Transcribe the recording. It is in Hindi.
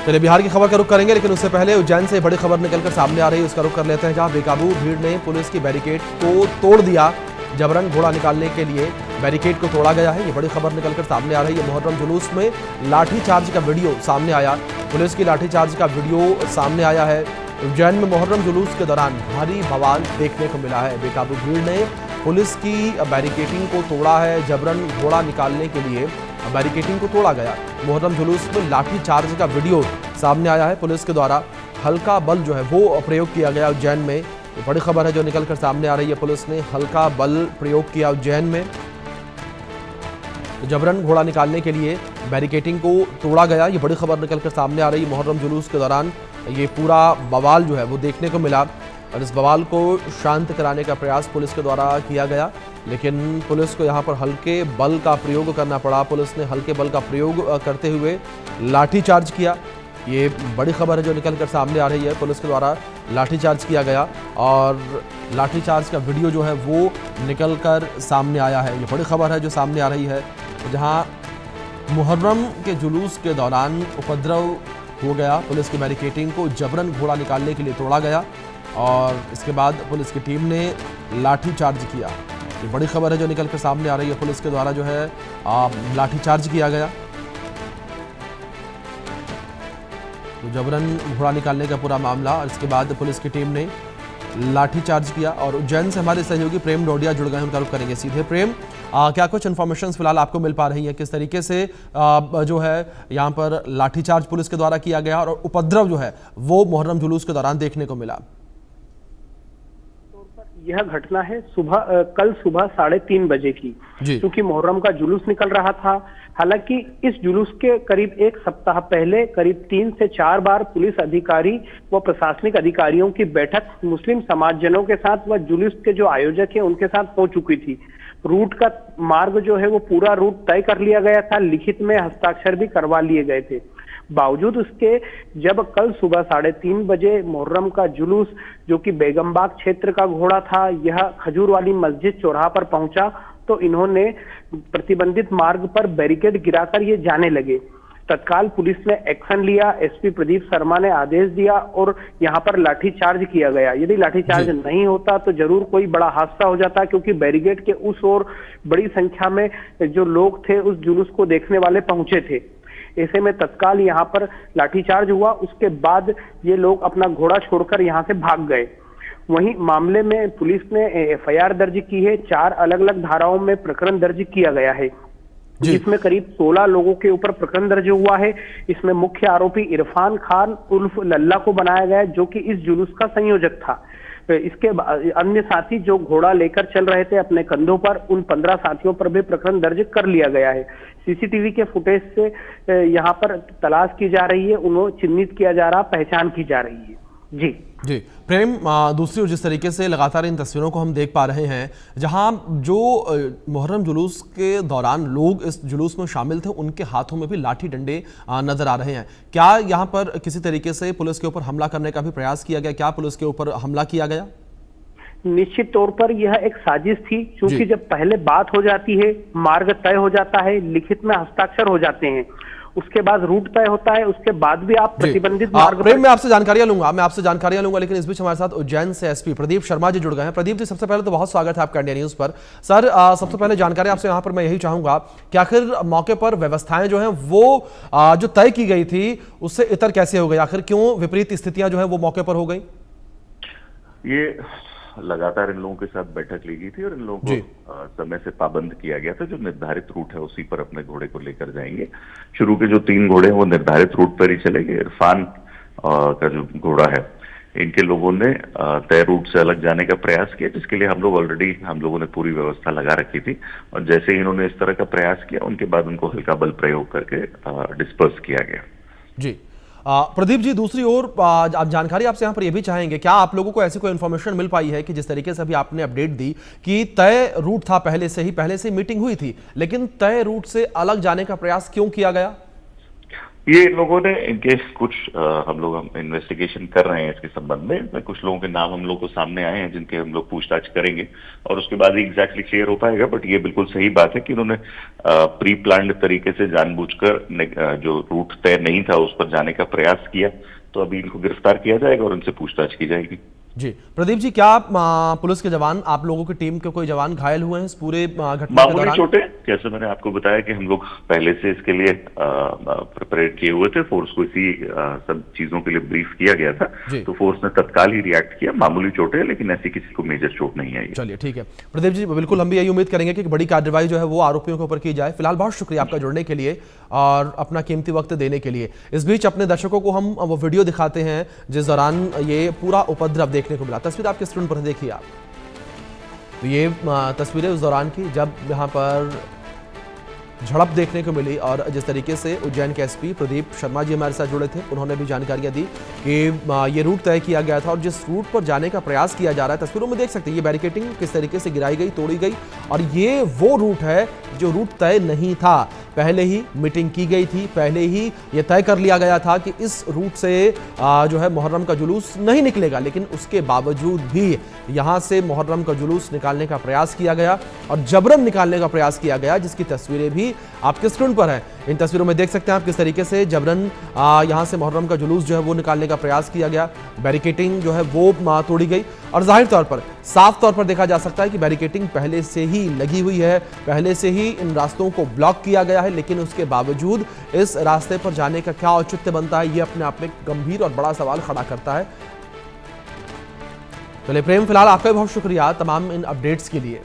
चलिए बिहार की खबर का रुख करेंगे, लेकिन उससे पहले उज्जैन से बड़ी खबर निकलकर सामने आ रही है, उसका रुख कर लेते हैं, जहां बेकाबू भीड़ ने पुलिस की बैरिकेड को तोड़ दिया। जबरन घोड़ा निकालने के लिए बैरिकेड को तोड़ा गया है, ये बड़ी खबर निकलकर सामने आ रही है। मुहर्रम जुलूस में लाठीचार्ज का वीडियो सामने आया, पुलिस की लाठीचार्ज का वीडियो सामने आया है। उज्जैन में मुहर्रम जुलूस के दौरान भारी बवाल देखने को मिला है। बेकाबू भीड़ ने पुलिस की बैरिकेडिंग को तोड़ा है, जबरन घोड़ा निकालने के लिए बैरिकेडिंग को तोड़ा गया। मुहर्रम जुलूस में लाठी चार्ज का वीडियो सामने आया है, पुलिस के द्वारा हल्का बल जो है वो प्रयोग किया गया उज्जैन में। ये बड़ी खबर है जो निकलकर सामने आ रही है, पुलिस ने हल्का बल प्रयोग किया उज्जैन में। जबरन घोड़ा निकालने के लिए बैरिकेडिंग को तोड़ा गया, ये बड़ी खबर निकलकर सामने आ रही है। मुहर्रम जुलूस के दौरान ये पूरा बवाल जो है वो देखने को मिला और इस बवाल को शांत कराने का प्रयास पुलिस के द्वारा किया गया, लेकिन पुलिस को यहाँ पर हल्के बल का प्रयोग करना पड़ा। पुलिस ने हल्के बल का प्रयोग करते हुए लाठीचार्ज किया, ये बड़ी खबर है जो निकलकर सामने आ रही है। पुलिस के द्वारा लाठीचार्ज किया गया और लाठीचार्ज का वीडियो जो है वो निकलकर सामने आया है, ये बड़ी खबर है जो सामने आ रही है। जहाँ मुहर्रम के जुलूस के दौरान उपद्रव हो गया, पुलिस की बैरिकेडिंग को जबरन घोड़ा निकालने के लिए तोड़ा गया और इसके बाद पुलिस की टीम ने लाठीचार्ज किया। ये बड़ी खबर है जो निकलकर सामने आ रही है, पुलिस के द्वारा जो है लाठीचार्ज किया गया। तो जबरन घोड़ा निकालने का पूरा मामला और इसके बाद पुलिस की टीम ने लाठीचार्ज किया। और उज्जैन से हमारे सहयोगी प्रेम डोडिया जुड़ गए हैं, उनका रुख करेंगे सीधे। प्रेम, क्या कुछ इन्फॉर्मेशन फिलहाल आपको मिल पा रही है, किस तरीके से जो है यहाँ पर लाठीचार्ज पुलिस के द्वारा किया गया और उपद्रव जो है वो मुहर्रम जुलूस के दौरान देखने को मिला? यह घटना है कल सुबह 3:30 बजे की, क्योंकि मुहर्रम का जुलूस निकल रहा था। हालांकि इस जुलूस के करीब एक सप्ताह पहले करीब 3 से 4 बार पुलिस अधिकारी व प्रशासनिक अधिकारियों की बैठक मुस्लिम समाजजनों के साथ व जुलूस के जो आयोजक हैं उनके साथ हो चुकी थी। रूट का मार्ग जो है वो पूरा रूट तय कर लिया गया था, लिखित में हस्ताक्षर भी करवा लिए गए थे। बावजूद उसके जब कल सुबह 3:30 बजे मुहर्रम का जुलूस जो कि बेगमबाग क्षेत्र का घोड़ा था, यह खजूर वाली मस्जिद चौराहा पर पहुंचा तो इन्होंने प्रतिबंधित मार्ग पर बैरिकेड गिराकर ये जाने लगे। तत्काल पुलिस ने एक्शन लिया, एसपी प्रदीप शर्मा ने आदेश दिया और यहाँ पर लाठीचार्ज किया गया। यदि लाठीचार्ज नहीं होता तो जरूर कोई बड़ा हादसा हो जाता, क्योंकि बैरिकेड के उस ओर बड़ी संख्या में जो लोग थे उस जुलूस को देखने वाले पहुंचे थे। ऐसे में तत्काल यहाँ पर लाठीचार्ज हुआ, उसके बाद ये लोग अपना घोड़ा छोड़कर यहाँ से भाग गए। वहीं मामले में पुलिस ने एफआईआर दर्ज की है, 4 अलग अलग धाराओं में प्रकरण दर्ज किया गया है, जिसमें करीब 16 लोगों के ऊपर प्रकरण दर्ज हुआ है। इसमें मुख्य आरोपी इरफान खान उर्फ लल्ला को बनाया गया है, जो कि इस जुलूस का संयोजक था। इसके अन्य साथी जो घोड़ा लेकर चल रहे थे अपने कंधों पर, उन 15 साथियों पर भी प्रकरण दर्ज कर लिया गया है। सीसीटीवी के फुटेज से यहाँ पर तलाश की जा रही है, उन्हें चिन्हित किया जा रहा, पहचान की जा रही है। जी प्रेम, दूसरी ओर जिस तरीके से लगातार इन तस्वीरों को हम देख पा रहे हैं, जहां जो मुहर्रम जुलूस के दौरान लोग इस जुलूस में शामिल थे उनके हाथों में भी लाठी डंडे नजर आ रहे हैं। क्या यहां पर किसी तरीके से पुलिस के ऊपर हमला करने का भी प्रयास किया गया? क्या पुलिस के ऊपर हमला किया गया? निश्चित तौर पर यह एक साजिश थी, क्योंकि जब पहले बात हो जाती है, मार्ग तय हो जाता है, लिखित में हस्ताक्षर हो जाते हैं, उसके बाद रूट तय होता है, उसके बाद भी आप प्रतिबंधित मार्ग प्रेम, मैं आपसे जानकारियां लूंगा, लेकिन इस बीच हमारे साथ उज्जैन से एसपी प्रदीप शर्मा जी जुड़ गए हैं। प्रदीप जी, सबसे पहले तो बहुत स्वागत है आपका इंडिया न्यूज पर। सर, सबसे पहले जानकारी आपसे यहाँ पर मैं यही चाहूंगा कि आखिर मौके पर व्यवस्थाएं जो हैं वो जो तय की गई थी उससे इतर कैसे हो गई? आखिर क्यों विपरीत स्थितियां जो है वो मौके पर हो गई? ये लगातार इन लोगों के साथ बैठक ली गई थी और इन लोगों को समय से पाबंद किया गया था। जो निर्धारित रूट है उसी पर अपने घोड़े को लेकर जाएंगे। शुरू के जो 3 घोड़े हैं वो निर्धारित रूट पर ही चलेंगे। इरफान का जो घोड़ा है, इनके लोगों ने तय रूट से अलग जाने का प्रयास किया, जिसके लिए हम लोगों ने पूरी व्यवस्था लगा रखी थी। और जैसे ही इन्होंने इस तरह का प्रयास किया, उनके बाद उनको हल्का बल प्रयोग करके डिस्पर्स किया गया। जी प्रदीप जी, दूसरी ओर आप जानकारी आपसे यहाँ पर यह भी चाहेंगे, क्या आप लोगों को ऐसी कोई इन्फॉर्मेशन मिल पाई है कि जिस तरीके से अभी आपने अपडेट दी कि तय रूट था, पहले से मीटिंग हुई थी, लेकिन तय रूट से अलग जाने का प्रयास क्यों किया गया? ये इन लोगों ने इनके कुछ हम लोग इन्वेस्टिगेशन कर रहे हैं इसके संबंध में। कुछ लोगों के नाम हम लोग को सामने आए हैं जिनके हम लोग पूछताछ करेंगे और उसके बाद ही एग्जैक्टली क्लियर हो पाएगा। बट ये बिल्कुल सही बात है कि उन्होंने प्री प्लान्ड तरीके से जानबूझकर जो रूट तय नहीं था उस पर जाने का प्रयास किया। तो अभी इनको गिरफ्तार किया जाएगा और उनसे पूछताछ की जाएगी। जी प्रदीप जी, क्या पुलिस के जवान, आप लोगों की टीम के कोई जवान घायल हुए हैं इस पूरे घटना के दौरान? चोटें, जैसे मैंने आपको बताया कि हम लोग पहले से इसके लिए प्रिपेयर किए हुए थे। फोर्स को इसी सब चीजों के लिए ब्रीफ किया गया था, तो फोर्स ने तत्काल ही रिएक्ट किया। मामूली चोटें, लेकिन ऐसी किसी को मेजर चोट नहीं आई। चलिए ठीक है प्रदीप जी, बिल्कुल हम भी यही उम्मीद करेंगे कि बड़ी कार्रवाई जो है वो आरोपियों के ऊपर की जाए। फिलहाल बहुत शुक्रिया आपका जुड़ने के लिए और अपना कीमती वक्त देने के लिए। इस बीच अपने दर्शकों को हम वो वीडियो दिखाते हैं जिस दौरान ये पूरा उपद्रव देखने को मिला। तस्वीर आपके स्क्रीन पर देखिए आप। तो ये तस्वीरें उस दौरान की जब यहाँ पर झड़प देखने को मिली और जिस तरीके से उज्जैन के एसपी प्रदीप शर्मा जी हमारे साथ जुड़े थे, उन्होंने भी जानकारियां दी कि ये रूट तय किया गया था और जिस रूट पर जाने का प्रयास किया जा रहा है, तस्वीरों में देख सकते हैं ये बैरिकेडिंग किस तरीके से गिराई गई, तोड़ी गई। और ये वो रूट है जो रूट तय नहीं था, पहले ही मीटिंग की गई थी, पहले ही ये तय कर लिया गया था कि इस रूट से जो है मुहर्रम का जुलूस नहीं निकलेगा। लेकिन उसके बावजूद भी यहाँ से मुहर्रम का जुलूस निकालने का प्रयास किया गया और जबरन निकालने का प्रयास किया गया, जिसकी तस्वीरें भी आपके स्क्रीन पर है। इन तस्वीरों में देख सकते हैं आप किस तरीके से जबरन यहाँ से मुहर्रम का जुलूस जो है वो निकालने का प्रयास किया गया। बैरिकेडिंग जो है वो तोड़ी गई और जाहिर तौर पर, साफ तौर पर देखा जा सकता है कि बैरिकेडिंग पहले से ही लगी हुई है, पहले से ही इन रास्तों को ब्लॉक किया गया है। लेकिन उसके बावजूद इस रास्ते पर जाने का क्या औचित्य बनता है, ये अपने आप में गंभीर और बड़ा सवाल खड़ा करता है। चलिए प्रेम, फिलहाल आपका भी बहुत शुक्रिया तमाम इन अपडेट्स के लिए।